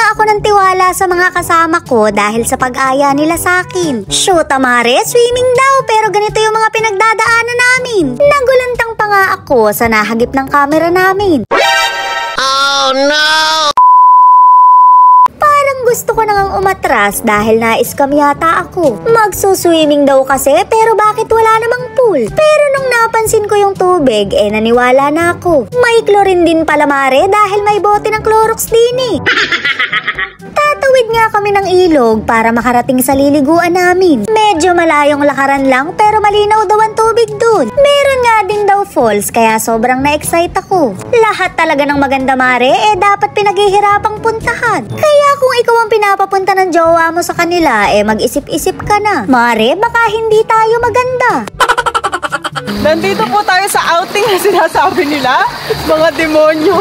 nga ako ng tiwala sa mga kasama ko dahil sa pag-aya nila sa akin. Shoot, mare, swimming daw pero ganito yung mga pinagdadaanan namin. Nagulantang pa nga ako sa nahagip ng camera namin. Oh no! Parang gusto ko nang umatras dahil na-scam yata ako. Magsuswimming daw kasi pero bakit wala namang pool? Pero nung napansin ko yung tubig, naniwala na ako. May chlorine din pala, mare, dahil may bote ng Clorox din eh. Tatawid nga kami ng ilog para makarating sa liliguan namin. Medyo malayong lakaran lang pero malinaw daw ang tubig dun. Meron nga din daw falls kaya sobrang na-excite ako. Lahat talaga ng maganda, mare, dapat pinaghihirapang puntahan. Kaya kung ikaw ang pinapapunta ng jowa mo sa kanila, mag-isip-isip ka na. Mare, baka hindi tayo maganda. Nandito po tayo sa outing na sinasabi nila. Mga demonyo.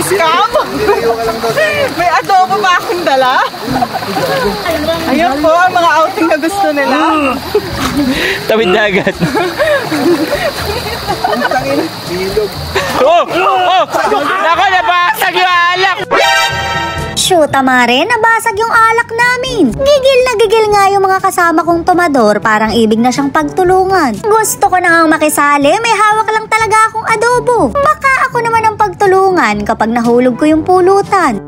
Scam. May adobo pa akong dala. Ayan po ang mga outing na gusto nila. Tawid dagat. Oh! Nako, nabasag yung alak! Shoot, mare, nabasag yung alak namin. Gigil na gigil nga yung mga kasama kong tomador, parang ibig na siyang pagtulungan. Gusto ko na nga makisali, may hawak lang talaga akong adobo. Baka ako naman ang pagtulungan kapag nahulog ko yung pulutan.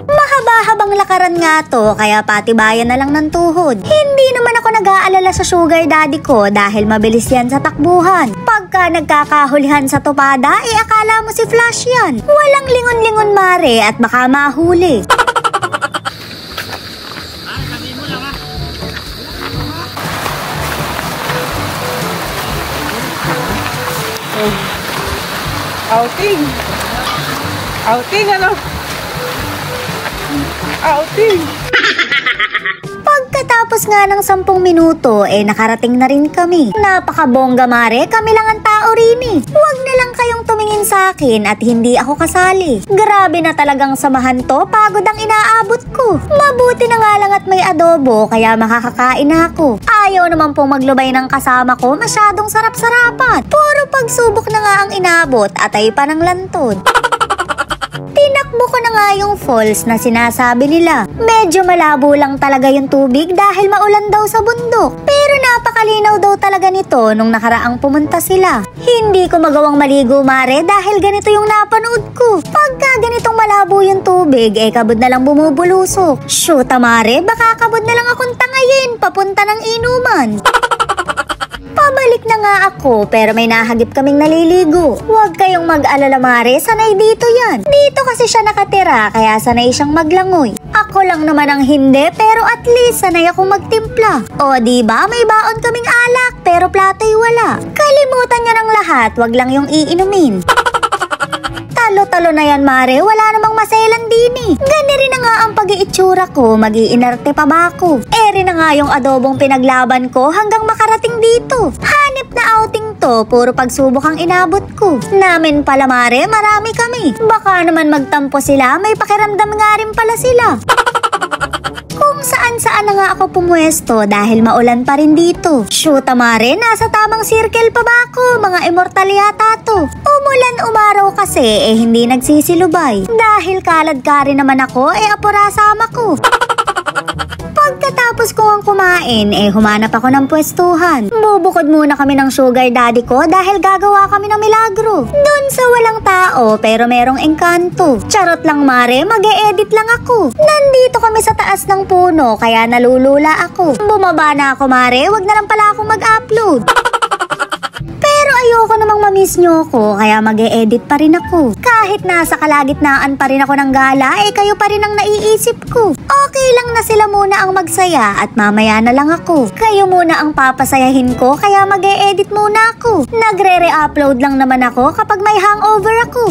Mahaba-habang lakaran nga to, kaya patibayan na lang ng tuhod. Hindi naman ako nag-aalala sa sugar daddy ko dahil mabilis yan sa takbuhan. Pagka nagkakahulihan sa tupada, akala mo si Flash yan. Walang lingon-lingon, mare, at baka mahuli. Outing. Outing, ano? Outing. Pagkatapos nga ng 10 minuto, nakarating na rin kami. Napakabongga, mare, kami lang ang tao rin eh. Huwag na lang kayong tumingin sa akin at hindi ako kasali. Grabe na talagang samahan to, pagod ang inaabot ko. Mabuti na nga lang at may adobo, kaya makakakain na ako. Ayaw naman pong maglubay ng kasama ko, masyadong sarap-sarapan. Puro pagsubok na nga ang inabot at ay pa ng lantod. Tinakbo ko na nga yung falls na sinasabi nila. Medyo malabo lang talaga yung tubig dahil maulan daw sa bundok. Pero napakalinaw daw talaga nito nung nakaraang pumunta sila. Hindi ko magawang maligo, mare, dahil ganito yung napanood ko. Pagka ganitong malabo yung tubig, kabod na lang bumubulusok. Shoot, mare, baka kabod na lang akong tangayin papunta ng inuman. Pabalik na nga ako pero may nahagip kaming naliligo. Huwag kayong mag-alala, mare, sanay dito yan. Dito kasi siya nakatira kaya sanay siyang maglangoy. Ako lang naman ang hindi pero at least sanay akong magtimpla. O diba may baon kaming alak pero plato'y wala. Kalimutan niya ng lahat, wag lang yung iinumin. Talo-talo na yan, mare, wala namang maselan din eh. Gani rin na nga ang pag-iitsura ko, mag-iinarte pa ba ako? Eri na nga yung adobong pinaglaban ko hanggang makarating dito. Hanip na outing to, puro pagsubok ang inabot ko. Namin pala, mare, marami kami. Baka naman magtampo sila, may pakiramdam nga rin pala sila. Kung saan-saan na nga ako pumuesto dahil maulan pa rin dito. Shoot, mare, nasa tamang circle pa ba ako? Mga immortal yata to. Umulan umaraw kasi hindi nagsisilubay. Dahil kalad-kari naman ako, apurasama ko. Pagkatapos ko ang kumain, humanap ako ng pwestuhan. Bubukod muna kami ng sugar daddy ko dahil gagawa kami ng milagro. Doon sa walang tao pero merong engkanto. Charot lang, mare, mag-e-edit lang ako. Nandito kami sa taas ng puno kaya nalulula ako. Bumaba na ako, mare, wag na lang pala akong mag-upload. Pero ayoko namang mamiss nyo ako, kaya mag-e-edit pa rin ako. Kahit nasa kalagitnaan pa rin ako ng gala, kayo pa rin ang naiisip ko. Okay lang na sila muna ang magsaya at mamaya na lang ako. Kayo muna ang papasayahin ko, kaya mag-e-edit muna ako. Nagre-re-upload lang naman ako kapag may hangover ako.